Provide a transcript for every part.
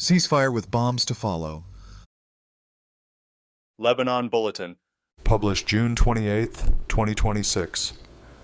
Ceasefire with bombs to follow. Lebanon Bulletin. Published June 28, 2026.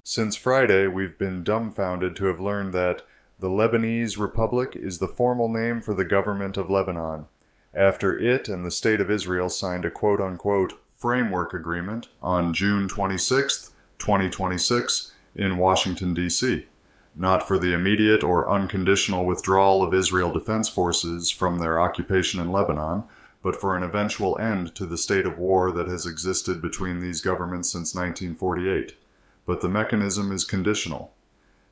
Since Friday, we've been dumbfounded to have learned that the Lebanese Republic is the formal name for the government of Lebanon, after it and the State of Israel signed a quote-unquote framework agreement on June 26, 2026, in Washington, D.C., not for the immediate or unconditional withdrawal of Israel Defense Forces from their occupation in Lebanon, but for an eventual end to the state of war that has existed between these governments since 1948. But the mechanism is conditional.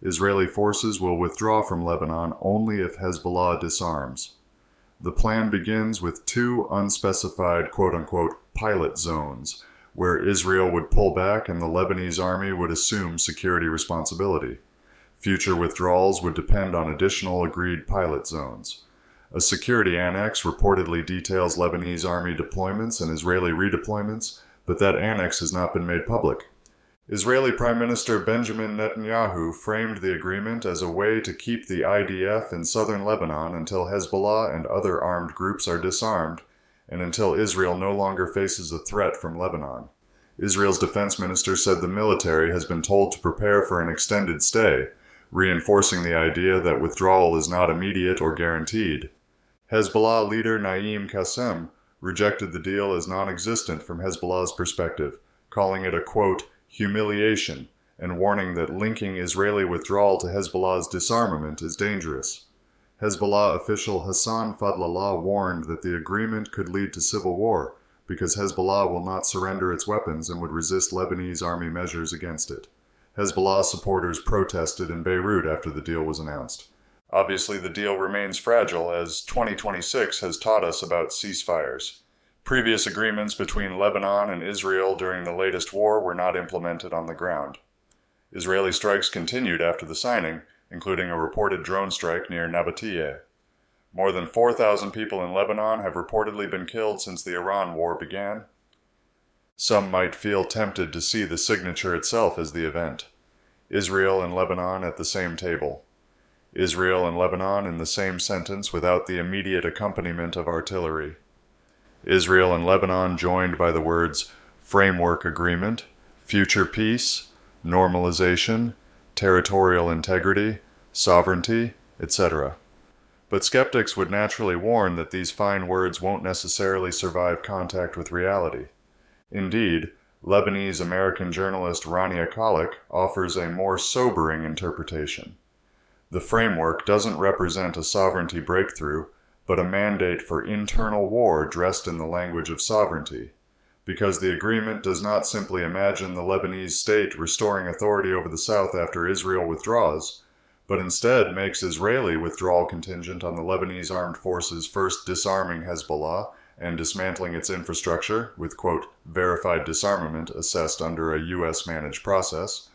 Israeli forces will withdraw from Lebanon only if Hezbollah disarms. The plan begins with two unspecified quote-unquote pilot zones, where Israel would pull back and the Lebanese army would assume security responsibility. Future withdrawals would depend on additional agreed pilot zones. A security annex reportedly details Lebanese army deployments and Israeli redeployments, but that annex has not been made public. Israeli Prime Minister Benjamin Netanyahu framed the agreement as a way to keep the IDF in southern Lebanon until Hezbollah and other armed groups are disarmed, and until Israel no longer faces a threat from Lebanon. Israel's defense minister said the military has been told to prepare for an extended stay, reinforcing the idea that withdrawal is not immediate or guaranteed. Hezbollah leader Naim Kassem rejected the deal as non-existent from Hezbollah's perspective, calling it a, quote, humiliation, and warning that linking Israeli withdrawal to Hezbollah's disarmament is dangerous. Hezbollah official Hassan Fadlallah warned that the agreement could lead to civil war because Hezbollah will not surrender its weapons and would resist Lebanese army measures against it. Hezbollah supporters protested in Beirut after the deal was announced. Obviously, the deal remains fragile, as 2026 has taught us about ceasefires. Previous agreements between Lebanon and Israel during the latest war were not implemented on the ground. Israeli strikes continued after the signing, including a reported drone strike near Nabatiyeh. More than 4,000 people in Lebanon have reportedly been killed since the Iran war began. Some might feel tempted to see the signature itself as the event. Israel and Lebanon at the same table. Israel and Lebanon in the same sentence without the immediate accompaniment of artillery. Israel and Lebanon joined by the words framework agreement, future peace, normalization, territorial integrity, sovereignty, etc. But skeptics would naturally warn that these fine words won't necessarily survive contact with reality. Indeed, Lebanese-American journalist Rania Khalek offers a more sobering interpretation. The framework doesn't represent a sovereignty breakthrough, but a mandate for internal war dressed in the language of sovereignty, because the agreement does not simply imagine the Lebanese state restoring authority over the south after Israel withdraws, but instead makes Israeli withdrawal contingent on the Lebanese armed forces first disarming Hezbollah and dismantling its infrastructure with, quote, verified disarmament assessed under a U.S.-managed process.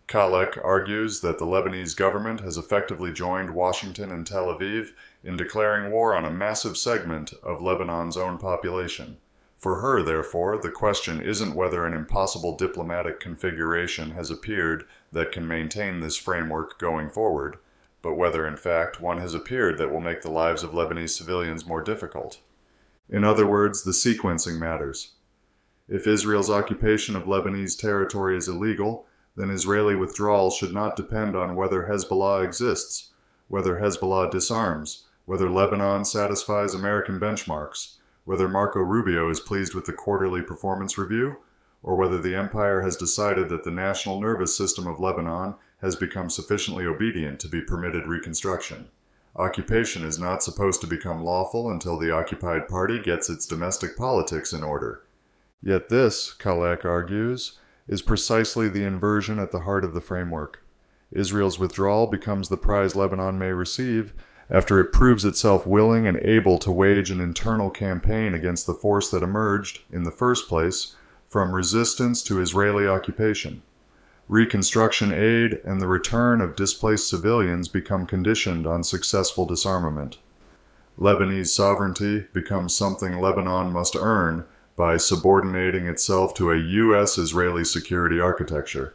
Khalek argues that the Lebanese government has effectively joined Washington and Tel Aviv in declaring war on a massive segment of Lebanon's own population. For her, therefore, the question isn't whether an impossible diplomatic configuration has appeared that can maintain this framework going forward, but whether, in fact, one has appeared that will make the lives of Lebanese civilians more difficult. In other words, the sequencing matters. If Israel's occupation of Lebanese territory is illegal, then Israeli withdrawal should not depend on whether Hezbollah exists, whether Hezbollah disarms, whether Lebanon satisfies American benchmarks, whether Marco Rubio is pleased with the quarterly performance review, or whether the empire has decided that the national nervous system of Lebanon has become sufficiently obedient to be permitted reconstruction. Occupation is not supposed to become lawful until the occupied party gets its domestic politics in order. Yet this, Khalek argues, is precisely the inversion at the heart of the framework. Israel's withdrawal becomes the prize Lebanon may receive after it proves itself willing and able to wage an internal campaign against the force that emerged, in the first place, from resistance to Israeli occupation. Reconstruction aid and the return of displaced civilians become conditioned on successful disarmament. Lebanese sovereignty becomes something Lebanon must earn by subordinating itself to a U.S.-Israeli security architecture.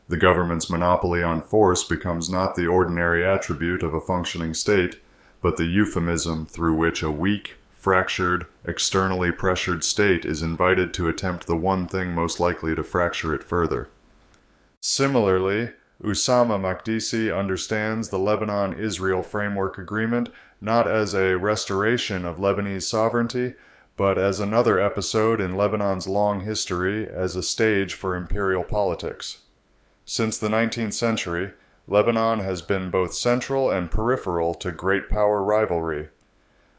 The government's monopoly on force becomes not the ordinary attribute of a functioning state, but the euphemism through which a weak, fractured, externally pressured state is invited to attempt the one thing most likely to fracture it further. Similarly, Usama Makdisi understands the Lebanon-Israel Framework Agreement not as a restoration of Lebanese sovereignty, but as another episode in Lebanon's long history as a stage for imperial politics. Since the 19th century, Lebanon has been both central and peripheral to great power rivalry,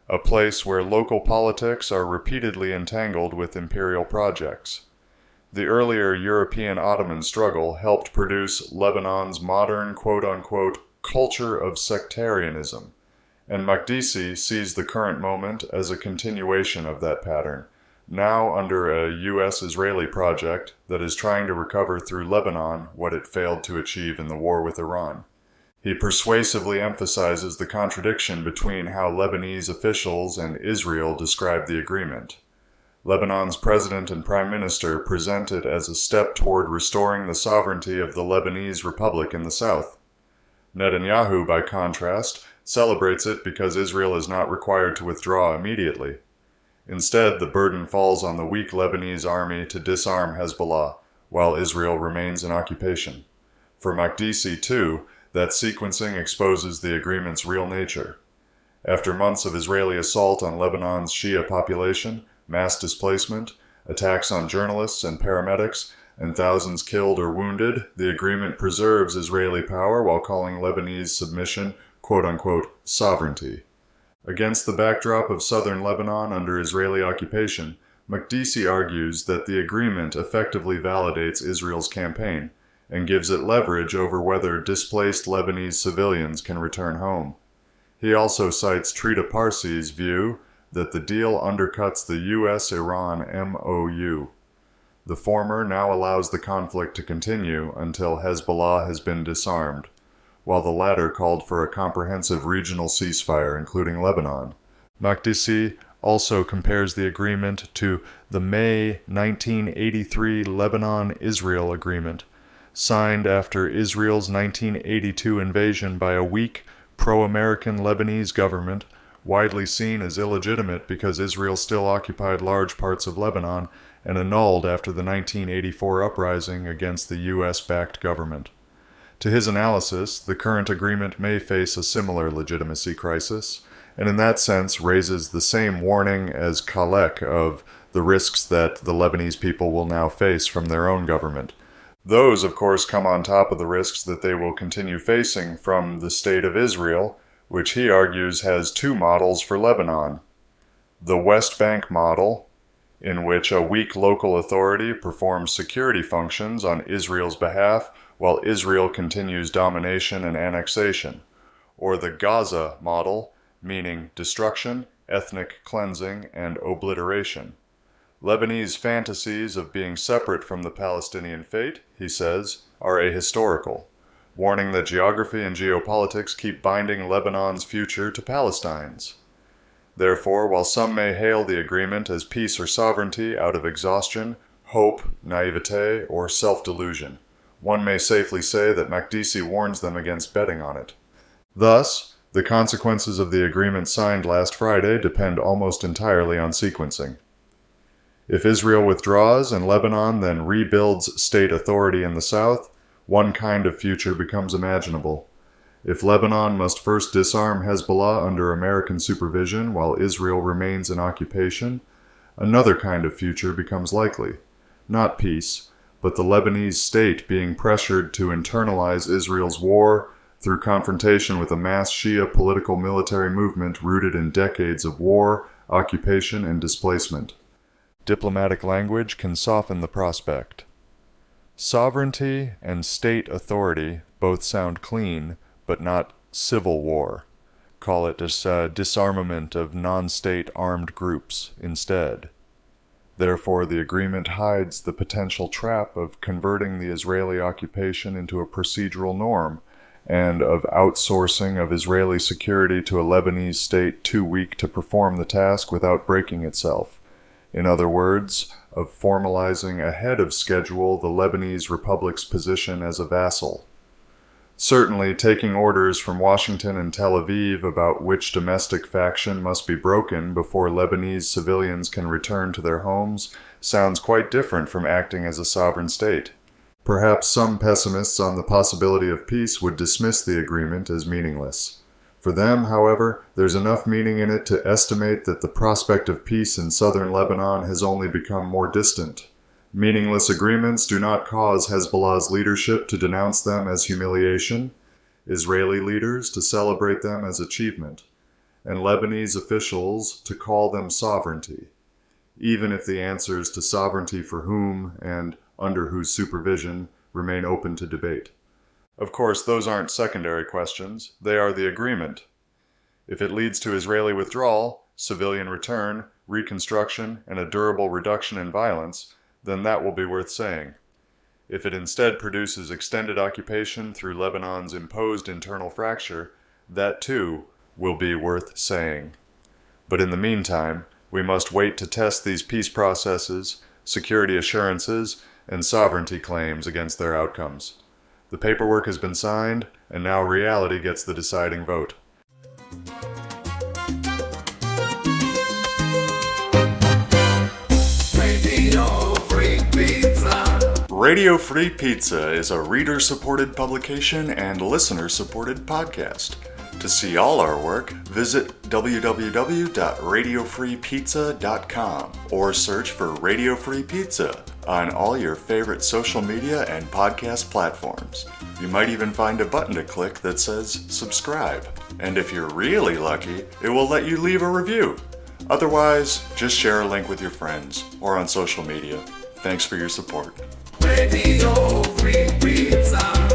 a place where local politics are repeatedly entangled with imperial projects. The earlier European-Ottoman struggle helped produce Lebanon's modern quote-unquote culture of sectarianism, and Makdisi sees the current moment as a continuation of that pattern, now under a U.S.-Israeli project that is trying to recover through Lebanon what it failed to achieve in the war with Iran. He persuasively emphasizes the contradiction between how Lebanese officials and Israel describe the agreement. Lebanon's president and prime minister present it as a step toward restoring the sovereignty of the Lebanese Republic in the south. Netanyahu, by contrast, celebrates it because Israel is not required to withdraw immediately. Instead, the burden falls on the weak Lebanese army to disarm Hezbollah, while Israel remains in occupation. For Makdisi, too, that sequencing exposes the agreement's real nature. After months of Israeli assault on Lebanon's Shia population, mass displacement, attacks on journalists and paramedics, and thousands killed or wounded, the agreement preserves Israeli power while calling Lebanese submission quote-unquote sovereignty. Against the backdrop of southern Lebanon under Israeli occupation, Makdisi argues that the agreement effectively validates Israel's campaign and gives it leverage over whether displaced Lebanese civilians can return home. He also cites Trita Parsi's view that the deal undercuts the U.S.-Iran MOU. The former now allows the conflict to continue until Hezbollah has been disarmed, while the latter called for a comprehensive regional ceasefire, including Lebanon. Makdisi also compares the agreement to the May 1983 Lebanon-Israel agreement, signed after Israel's 1982 invasion by a weak, pro-American Lebanese government, widely seen as illegitimate because Israel still occupied large parts of Lebanon and annulled after the 1984 uprising against the U.S.-backed government. To his analysis, the current agreement may face a similar legitimacy crisis, and in that sense raises the same warning as Kalek of the risks that the Lebanese people will now face from their own government. Those, of course, come on top of the risks that they will continue facing from the State of Israel, which he argues has two models for Lebanon. The West Bank model, in which a weak local authority performs security functions on Israel's behalf while Israel continues domination and annexation, or the Gaza model, meaning destruction, ethnic cleansing, and obliteration. Lebanese fantasies of being separate from the Palestinian fate, he says, are ahistorical, warning that geography and geopolitics keep binding Lebanon's future to Palestine's. Therefore, while some may hail the agreement as peace or sovereignty out of exhaustion, hope, naivete, or self-delusion, one may safely say that Makdisi warns them against betting on it. Thus, the consequences of the agreement signed last Friday depend almost entirely on sequencing. If Israel withdraws and Lebanon then rebuilds state authority in the south, one kind of future becomes imaginable. If Lebanon must first disarm Hezbollah under American supervision while Israel remains in occupation, another kind of future becomes likely. Not peace, but the Lebanese state being pressured to internalize Israel's war through confrontation with a mass Shia political military movement rooted in decades of war, occupation, and displacement. Diplomatic language can soften the prospect. Sovereignty and state authority both sound clean, but not civil war. Call it disarmament of non-state armed groups instead. Therefore, the agreement hides the potential trap of converting the Israeli occupation into a procedural norm, and of outsourcing of Israeli security to a Lebanese state too weak to perform the task without breaking itself. In other words, of formalizing ahead of schedule the Lebanese Republic's position as a vassal. Certainly, taking orders from Washington and Tel Aviv about which domestic faction must be broken before Lebanese civilians can return to their homes sounds quite different from acting as a sovereign state. Perhaps some pessimists on the possibility of peace would dismiss the agreement as meaningless. For them, however, there's enough meaning in it to estimate that the prospect of peace in southern Lebanon has only become more distant. Meaningless agreements do not cause Hezbollah's leadership to denounce them as humiliation, Israeli leaders to celebrate them as achievement, and Lebanese officials to call them sovereignty, even if the answers to sovereignty for whom and under whose supervision remain open to debate. Of course, those aren't secondary questions, they are the agreement. If it leads to Israeli withdrawal, civilian return, reconstruction, and a durable reduction in violence, then that will be worth saying. If it instead produces extended occupation through Lebanon's imposed internal fracture, that too will be worth saying. But in the meantime, we must wait to test these peace processes, security assurances, and sovereignty claims against their outcomes. The paperwork has been signed, and now reality gets the deciding vote. Radio Free Pizza is a reader-supported publication and listener-supported podcast. To see all our work, visit www.radiofreepizza.com or search for Radio Free Pizza on all your favorite social media and podcast platforms. You might even find a button to click that says subscribe. And if you're really lucky, it will let you leave a review. Otherwise, just share a link with your friends or on social media. Thanks for your support. Radio Free Pizza.